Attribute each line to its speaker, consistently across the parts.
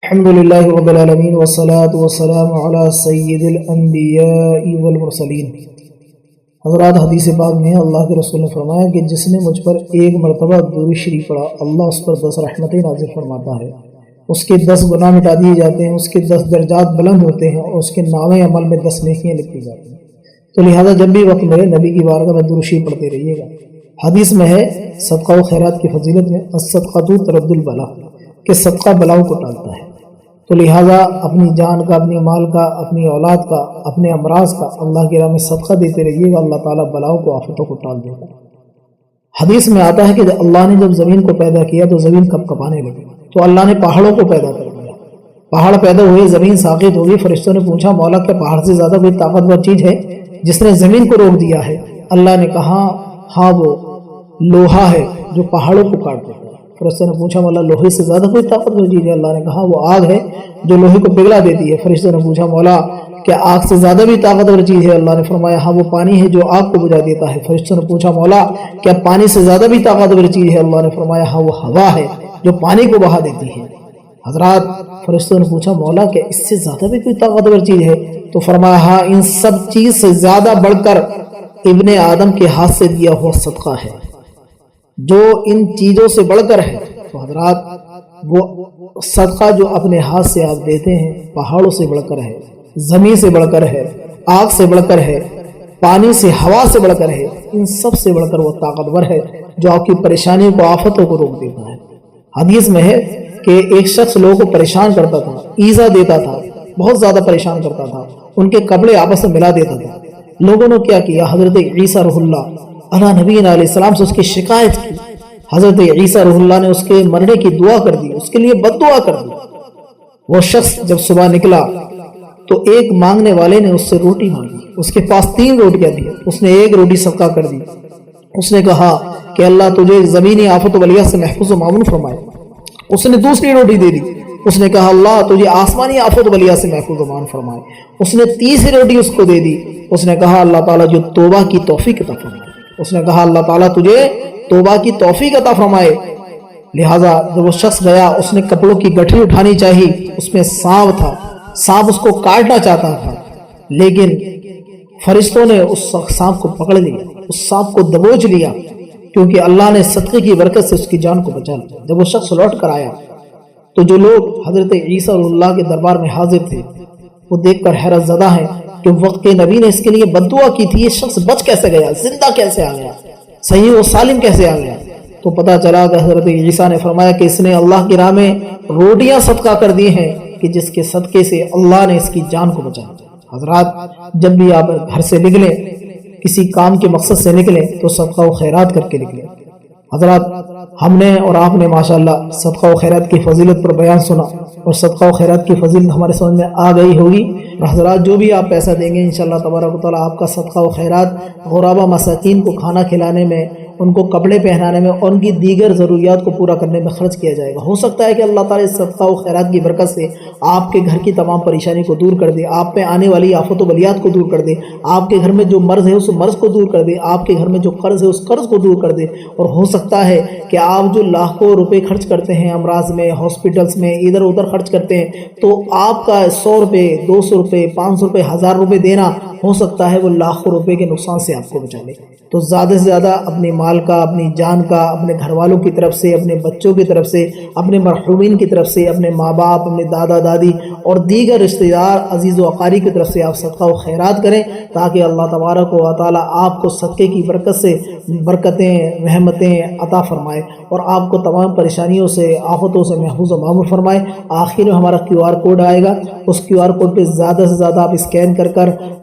Speaker 1: الحمدللہ رب العالمین والصلاة والسلام علی سید الانبیاء والمرسلین۔ حضرات، حدیث پاک میں اللہ کے رسول نے فرمایا کہ جس نے مجھ پر ایک مرتبہ درود شریف پڑھا، اللہ اس پر 10 رحمتیں نازل فرماتا ہے، اس کے 10 گناہ مٹا دیے جاتے ہیں، اس کے 10 درجات بلند ہوتے ہیں اور اس کے نامہ عمل میں 10 نیکیاں لکھی جاتی ہیں۔ تو لہذا جب بھی وقت ملے نبی کی بارگاہ میں درود شریف پڑھتے رہیے گا۔ حدیث میں ہے صدقہ و خیرات کی فضیلت میں الصدقۃ ترد البلا، کہ صدقہ بلاؤں کو ٹالتا ہے۔ تو لہٰذا اپنی جان کا، اپنی مال کا، اپنی اولاد کا، اپنے امراض کا اللہ کی راہ میں صدقہ دیتے رہیے گا، اللہ تعالیٰ بلاؤں کو، آفتوں کو ٹال دے گا۔ حدیث میں آتا ہے کہ اللہ نے جب زمین کو پیدا کیا تو زمین کپ کپانے لگی، تو اللہ نے پہاڑوں کو پیدا کر دیا۔ پہاڑ پیدا ہوئے، زمین ساقط ہوگی۔ فرشتوں نے پوچھا، مولا کیا پہاڑ سے زیادہ کوئی طاقتور چیز ہے جس نے زمین کو روک دیا ہے؟ اللہ نے کہا ہاں، وہ لوہا ہے جو پہاڑوں کو کاٹ دیتا ہے۔ فرشتوں نے پوچھا، مولا لوہے سے زیادہ کوئی طاقتور چیز ہے؟ اللہ نے کہا وہ آگ ہے جو لوہے کو پگھلا دیتی ہے۔ فرشتوں نے پوچھا، مولا کیا آگ سے زیادہ بھی طاقتور چیز ہے؟ اللہ نے فرمایا ہاں، وہ پانی ہے جو آگ کو بجھا دیتا ہے۔ فرشتوں نے پوچھا، مولا کیا پانی سے زیادہ بھی طاقتور چیز ہے؟ اللہ نے فرمایا ہاں، وہ ہوا ہے جو پانی کو بہا دیتی ہے۔ حضرات، فرشتوں نے پوچھا، مولا کیا اس سے زیادہ بھی کوئی طاقتور چیز ہے؟ تو فرمایا ہاں، ان سب چیز سے زیادہ بڑھ کر ابن آدم کے ہاتھ سے دیا ہوا صدقہ ہے، جو ان چیزوں سے بڑھ کر ہے۔ تو حضرات، وہ صدقہ جو اپنے ہاتھ سے آپ دیتے ہیں پہاڑوں سے بڑھ کر ہے، زمین سے بڑھ کر ہے، آگ سے بڑھ کر ہے، پانی سے، ہوا سے بڑھ کر ہے، ان سب سے بڑھ کر وہ طاقتور ہے جو آپ کی پریشانیوں کو، آفتوں کو روک دیتا ہے۔ حدیث میں ہے کہ ایک شخص لوگوں کو پریشان کرتا تھا، ایذا دیتا تھا، بہت زیادہ پریشان کرتا تھا، ان کے کپڑے آپس میں ملا دیتا تھا۔ لوگوں نے کیا کیا؟ حضرت عیسیٰ روح اللہ علیہ نبی علیہ السلام سے اس کی شکایت کی۔ حضرت عیسیٰ روح اللہ نے اس کے مرنے کی دعا کر دی، اس کے لیے بد دعا کر دی۔ وہ شخص جب صبح نکلا تو ایک مانگنے والے نے اس سے روٹی مانگی، اس کے پاس 3 روٹیاں دی، اس نے 1 روٹی صدقہ کر دی۔ اس نے کہا کہ اللہ تجھے زمینی آفت و بلیات سے محفوظ و معمون فرمائے۔ اس نے دوسری روٹی دے دی، اس نے کہا اللہ تجھے آسمانی آفت و بلیات سے محفوظ و معمون فرمائے۔ اس نے تیسری روٹی اس کو دے دی، اس نے کہا اللہ تعالیٰ جو توبہ کی توفیق عطا فرمائے۔ اس نے کہا اللہ تعالیٰ تجھے توبہ کی توفیق عطا فرمائے۔ لہٰذا جب وہ شخص گیا، اس نے کپڑوں کی گٹھری اٹھانی چاہی، اس میں سانپ تھا، سانپ اس کو کاٹنا چاہتا تھا، لیکن فرشتوں نے اس سانپ کو پکڑ لیا، اس سانپ کو دبوچ لیا، کیونکہ اللہ نے صدقے کی برکت سے اس کی جان کو بچا لیا۔ جب وہ شخص لوٹ کر آیا تو جو لوگ حضرت عیسیٰ اللہ کے دربار میں حاضر تھے وہ دیکھ کر حیرت زدہ ہیں کہ وقت کے نبی نے اس کے لیے بد دعا کی تھی، یہ شخص بچ کیسے گیا، زندہ کیسے آ گیا، صحیح و سالم کیسے آ گیا؟ تو پتہ چلا کہ حضرت عیسیٰ نے فرمایا کہ اس نے اللہ کی راہ میں روٹیاں صدقہ کر دی ہیں کہ جس کے صدقے سے اللہ نے اس کی جان کو بچایا۔ حضرات، جب بھی آپ گھر سے نکلیں، کسی کام کے مقصد سے نکلیں تو صدقہ و خیرات کر کے نکلیں۔ حضرات، ہم نے اور آپ نے ماشاءاللہ صدقہ و خیرات کی فضیلت پر بیان سنا، اور صدقہ و خیرات کی فضیلت ہمارے سمجھ میں آ گئی ہوگی۔ اور حضرات، جو بھی آپ پیسہ دیں گے انشاءاللہ تبارک و تعالیٰ آپ کا صدقہ و خیرات غربا مساکین کو کھانا کھلانے میں، ان کو کپڑے پہنانے میں اور ان کی دیگر ضروریات کو پورا کرنے میں خرچ کیا جائے گا۔ ہو سکتا ہے کہ اللہ تعالیٰ اس صدقہ و خیرات کی برکت سے آپ کے گھر کی تمام پریشانی کو دور کر دے، آپ پہ آنے والی آفت و بلیات کو دور کر دے، آپ کے گھر میں جو مرض ہے اس مرض کو دور کر دے، آپ کے گھر میں جو قرض ہے اس قرض کو دور کر دے۔ اور ہو سکتا ہے کہ آپ جو لاکھوں روپے خرچ کرتے ہیں امراض میں، ہاسپٹلس میں، ادھر ادھر خرچ کرتے ہیں، تو آپ کا 100 روپے، 200 روپے، 500 روپے، 1000 روپے دینا ہو سکتا ہے وہ لاکھوں روپے کے نقصان سے آپ کو بچا لے۔ تو زیادہ سے زیادہ اپنے مال کا، اپنی جان کا، اپنے گھر والوں کی طرف سے، اپنے بچوں کی طرف سے، اپنے مرحومین کی طرف سے، اپنے ماں باپ، اپنے دادا دادی اور دیگر رشتہ دار، عزیز و اقارب کی طرف سے آپ صدقہ و خیرات کریں، تاکہ اللہ تبارک و تعالیٰ آپ کو صدقے کی برکت سے برکتیں، رحمتیں عطا فرمائے اور آپ کو تمام پریشانیوں سے، آفتوں سے محفوظ و معمور فرمائے۔ آخر میں ہمارا QR کوڈ آئے گا، اس QR کوڈ پہ زیادہ سے زیادہ آپ اسکین کر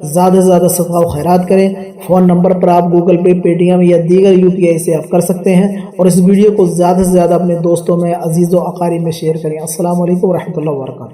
Speaker 1: زیادہ سے زیادہ صدقہ و خیرات کریں۔ فون نمبر پر آپ گوگل پے، پے ٹی ایم یا دیگر UPI سے آپ کر سکتے ہیں، اور اس ویڈیو کو زیادہ سے زیادہ اپنے دوستوں میں، عزیز و اقارب میں شیئر کریں۔ السلام علیکم ورحمۃ اللہ وبرکاتہ۔